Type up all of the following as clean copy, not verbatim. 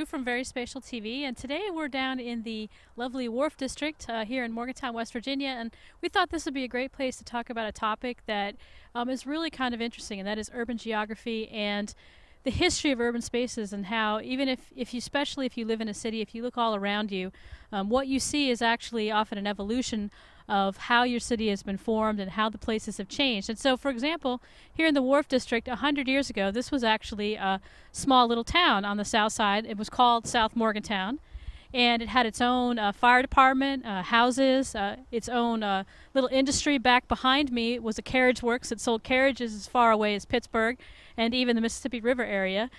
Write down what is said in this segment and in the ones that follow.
from VerySpatialTV, and today we're down in the lovely Wharf District here in Morgantown, West Virginia, and we thought this would be a great place to talk about a topic that is really kind of interesting, and that is urban geography and the history of urban spaces, and how even if you, especially if you live in a city, if you look all around you, what you see is actually often an evolution of how your city has been formed and how the places have changed. And so, for example, here in the Wharf District, 100 years ago, this was actually a small little town on the south side. It was called South Morgantown, and it had its own fire department, houses, its own little industry. Back behind me was a carriage works that sold carriages as far away as Pittsburgh and even the Mississippi River area.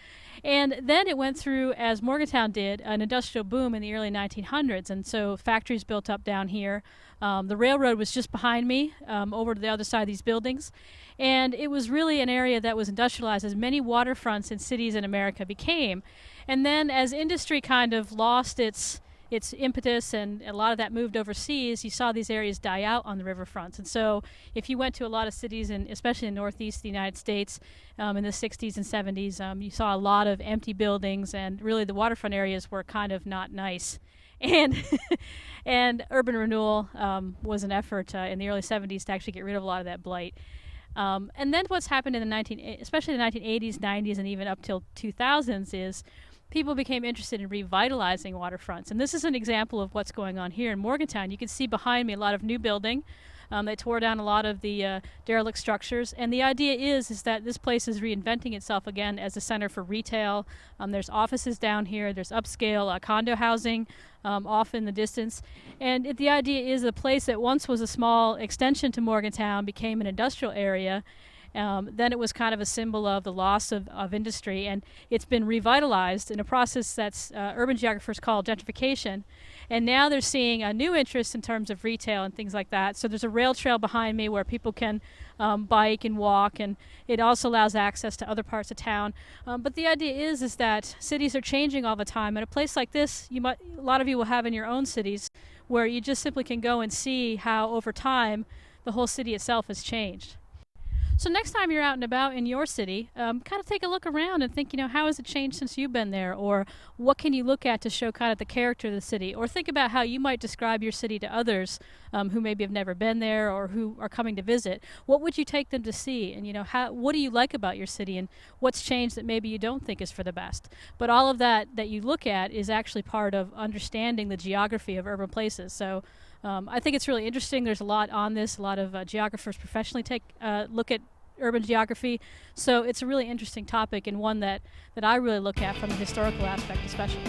And then it went through, as Morgantown did, an industrial boom in the early 1900s, and so factories built up down here. The railroad was just behind me, over to the other side of these buildings, and it was really an area that was industrialized, as many waterfronts in cities in America became. And then as industry kind of lost its impetus and a lot of that moved overseas, you saw these areas die out on the riverfronts. And so if you went to a lot of cities, especially in the northeast of the United States in the 60s and 70s, you saw a lot of empty buildings, and really the waterfront areas were kind of not nice. And and urban renewal was an effort in the early 70s to actually get rid of a lot of that blight. And then what's happened in especially the 1980s, 90s, and even up till 2000s is people became interested in revitalizing waterfronts. And this is an example of what's going on here in Morgantown. You can see behind me a lot of new building. They tore down a lot of the derelict structures. And the idea is that this place is reinventing itself again as a center for retail. There's offices down here. There's upscale condo housing off in the distance. And the idea is a place that once was a small extension to Morgantown became an industrial area. Then it was kind of a symbol of the loss of industry, and it's been revitalized in a process that's urban geographers call gentrification. And now they're seeing a new interest in terms of retail and things like that. So there's a rail trail behind me where people can bike and walk, and it also allows access to other parts of town. But the idea is that cities are changing all the time, and a place like this, a lot of you will have in your own cities, where you just simply can go and see how over time the whole city itself has changed. So next time you're out and about in your city, kind of take a look around and think, how has it changed since you've been there? Or what can you look at to show kind of the character of the city? Or think about how you might describe your city to others who maybe have never been there or who are coming to visit. What would you take them to see? And, what do you like about your city, and what's changed that maybe you don't think is for the best? But all of that you look at is actually part of understanding the geography of urban places. So I think it's really interesting. There's a lot on this. A lot of geographers professionally take a look at urban geography. So it's a really interesting topic, and one that I really look at from the historical aspect especially.